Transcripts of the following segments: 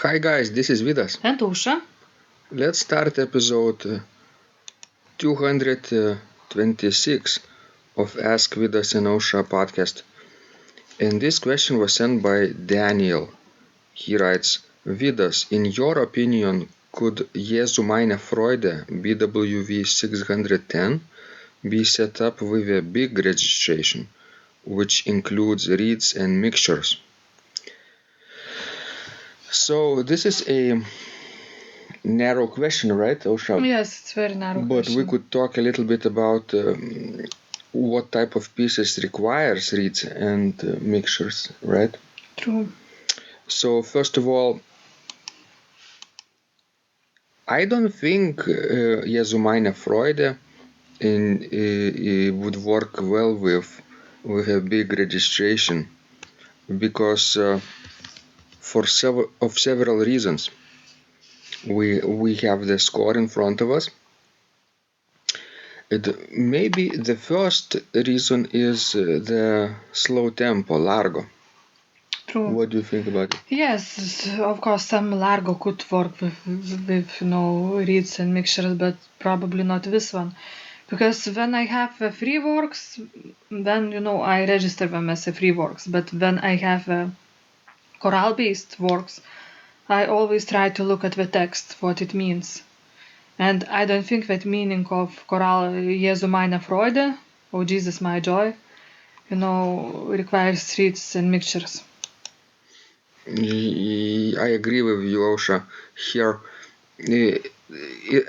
Hi guys, this is Vidas. And Usha. Let's start episode 226 of Ask Vidas and Usha podcast. And this question was sent by Daniel. He writes, Vidas, in your opinion, could Jesu Meine Freude BWV 610 be set up with a big registration, which includes reeds and mixtures? So this is a narrow question, right, Osha? Yes, it's very narrow But question. we could talk a little bit about what type of pieces requires reeds and mixtures, right? True. So first of all, I don't think Jesu Meine Freude would work well with a big registration because for several reasons. We have the score in front of us. Maybe the first reason is the slow tempo, largo. True. What do you think about it? Yes, of course, some largo could work with reeds and mixtures, but probably not this one. Because when I have free works, then, I register them as free works. But when I have chorale-based works, I always try to look at the text, what it means. And I don't think that meaning of chorale Jesu Meine Freude, or Jesus My Joy, requires reeds and mixtures. I agree with you, Osha, here.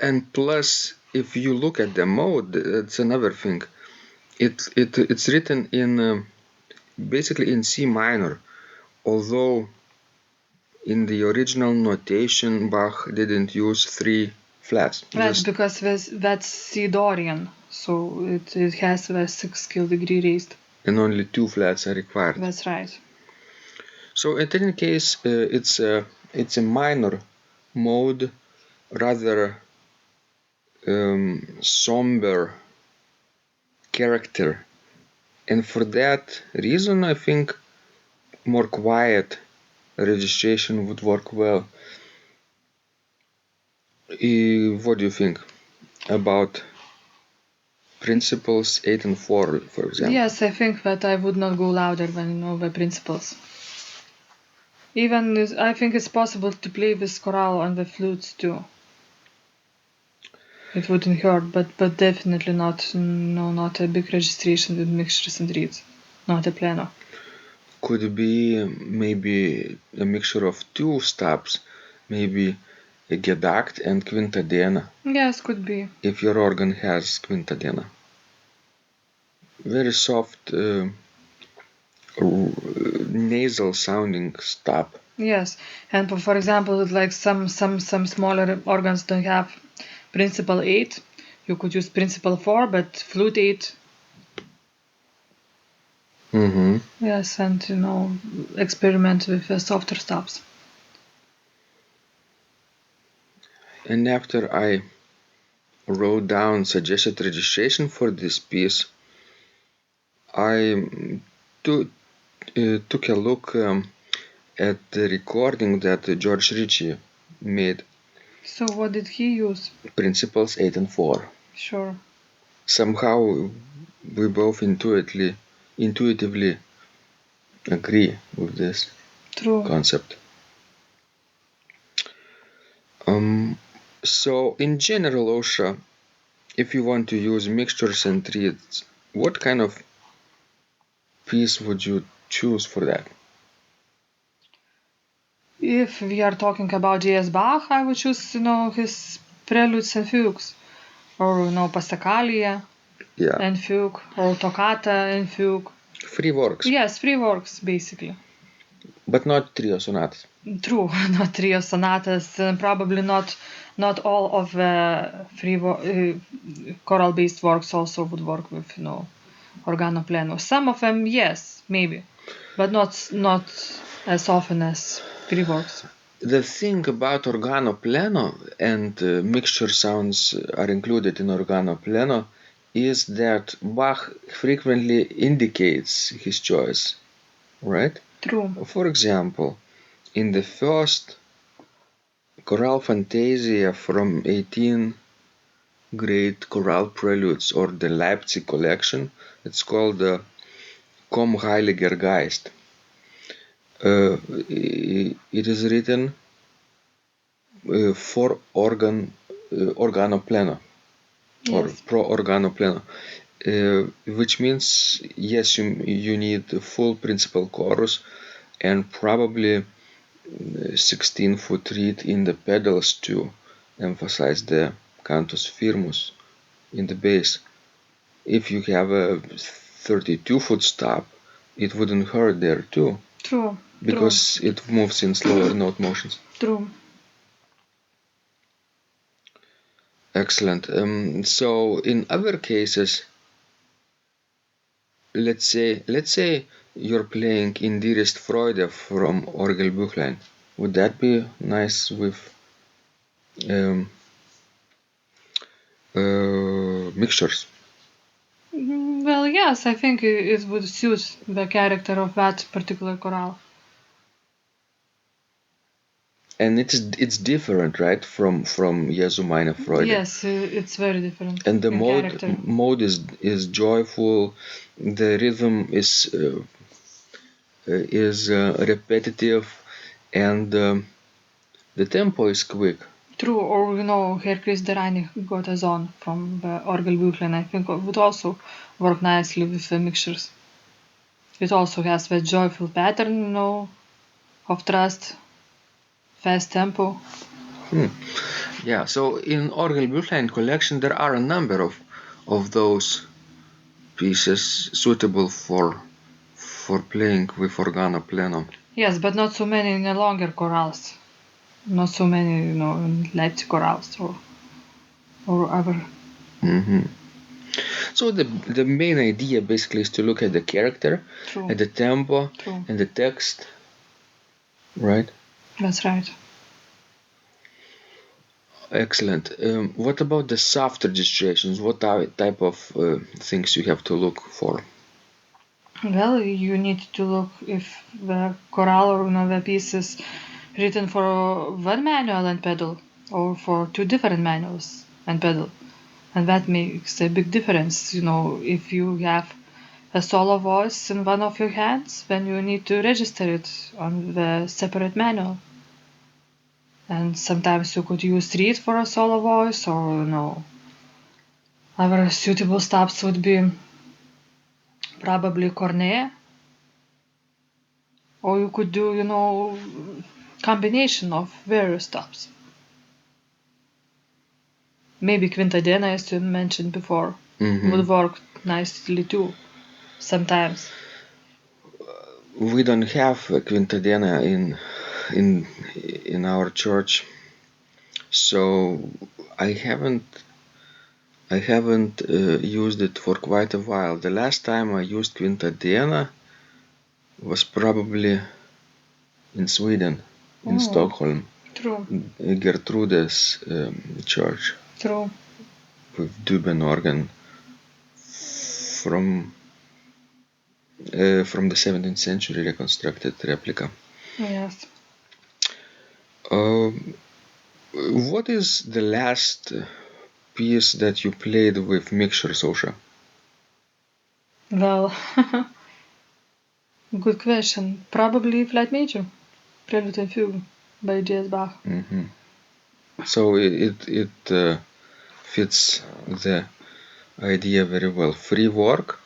And plus, if you look at the mode, it's another thing. It's written in basically in C minor, although in the original notation Bach didn't use 3 flats. Right, because that's C Dorian, so it has the 6 scale degree raised. And only 2 flats are required. That's right. So in any case, it's a minor mode, rather somber character, and for that reason, I think more quiet registration would work well. What do you think about principles 8 and 4, for example? Yes, I think that I would not go louder than the principles. Even I think it's possible to play with chorale on the flutes too. It wouldn't hurt, but definitely not a big registration with mixtures and reeds, not a piano. Could be maybe a mixture of 2 stops, maybe a Gedacht and Quintadena. Yes, could be. If your organ has Quintadena. Very soft nasal sounding stop. Yes, and for example, like some smaller organs don't have principal 8. You could use principal 4, but flute 8. Mm-hmm. Yes, and experiment with softer stops. And after I wrote down suggested registration for this piece, I took a look at the recording that George Ritchie made. So what did he use? Principles 8 and 4. Sure. Somehow we both intuitively agree with this True. concept. So in general, Osha, if you want to use mixtures and reeds, what kind of piece would you choose for that? If we are talking about J.S. Bach, I would choose, his preludes and fugues, or Passacaglia and fugue, or Toccata and fugue. Free works. Yes, free works basically. But not trio sonatas. True, not trio sonatas, and probably not all of the free choral-based works also would work with organo pleno. Some of them, yes, maybe, but not as often as free works. The thing about organo pleno and mixture sounds are included in organo pleno is that Bach frequently indicates his choice, right? True. For example, in the first Chorale Fantasia from 18 Great Chorale Preludes, or the Leipzig collection. It's called the Komm Heiliger Geist. It is written for organo pleno, or Yes. pro organo pleno, which means yes, you need a full principal chorus and probably 16-foot reed in the pedals to emphasize the cantus firmus in the bass. If you have a 32-foot stop, it wouldn't hurt there too, True. because it moves in slower note motions. True. Excellent. So in other cases, let's say you're playing in Dearest Freude from Orgelbüchlein. Would that be nice with mixtures? Well, yes, I think it would suit the character of that particular chorale. And it's different, right, from Jesu Meine Freude. Yes, it's very different. And the in character. mode is joyful. The rhythm is repetitive, and the tempo is quick. True, or Herr Chris der Reinig got a zone from the Orgelbüchlein. I think it would also work nicely with the mixtures. It also has the joyful pattern, of trust, fast tempo. Yeah, so in Orgelbüchlein collection there are a number of those pieces suitable for playing with organo pleno. Yes, but not so many in the longer chorales. Not so many, in Leipzig chorales or other. So the main idea basically is to look at the character, True. at the tempo, True. and the text, right? That's right. Excellent. What about the soft registrations? What type of things you have to look for? Well, you need to look if the chorale or the piece is written for one manual and pedal or for two different manuals and pedal. And that makes a big difference. If you have a solo voice in one of your hands, then you need to register it on the separate manual. And sometimes you could use reed for a solo voice, or other suitable stops would be probably cornet, or you could do combination of various stops. Maybe quintadena, as you mentioned before, would work nicely too sometimes. We don't have a quintadena in our church, so I haven't used it for quite a while. The last time I used quintadena was probably in Sweden, in Stockholm. True. Gertrude's church. True. With Duben organ from the 17th century reconstructed replica. Yes. What is the last piece that you played with mixture, Sosha? Well, good question. Probably flat major, Prelude and Fugue by J.S. Bach. So it fits the idea very well. Free work,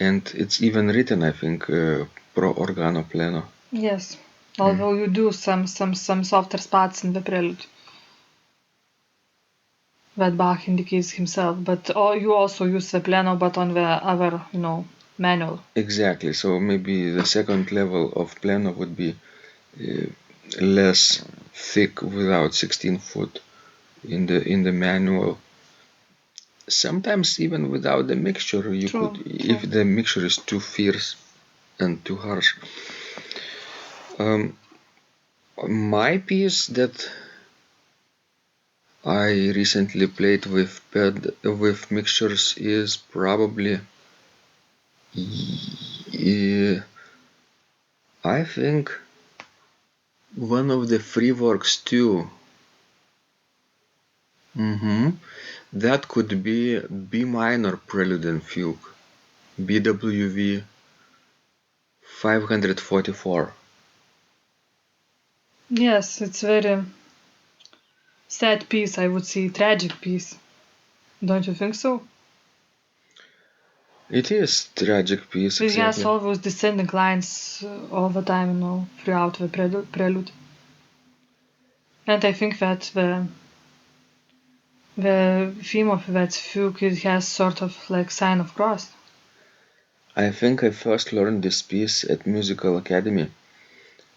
and it's even written, I think, pro organo pleno. Yes, although you do some softer spots in the prelude that Bach indicates himself, but you also use the piano, but on the other, manual. Exactly. So maybe the second level of piano would be less thick without 16-foot in the manual. Sometimes even without the mixture, you could, if the mixture is too fierce and too harsh. My piece that I recently played with mixtures is probably, I think, one of the free works too, Mm-hmm. That could be B minor prelude and fugue, BWV 544. Yes, it's very sad piece, I would say, tragic piece. Don't you think so? It is tragic piece, It has exactly. all those descending lines all the time, throughout the prelude. And I think that the theme of that fugue, it has sort of like sign of cross. I think I first learned this piece at musical academy.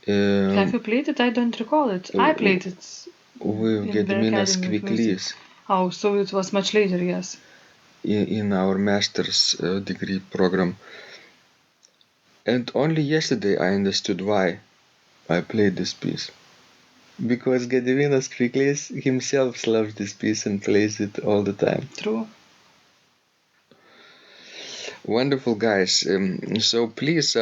Have you played it? I don't recall it. I played it With in the Gediminas Academy of Music. Kviklys Oh, so it was much later, yes. in our master's degree program. And only yesterday I understood why I played this piece. Because Gediminas Kviklys himself loves this piece and plays it all the time. True. Wonderful, guys. So please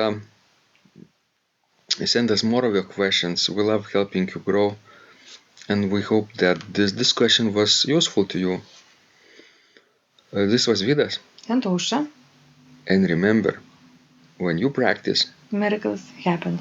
send us more of your questions. We love helping you grow, and we hope that this discussion was useful to you. This was Vidas. And Ausra, And remember, when you practice, miracles happen.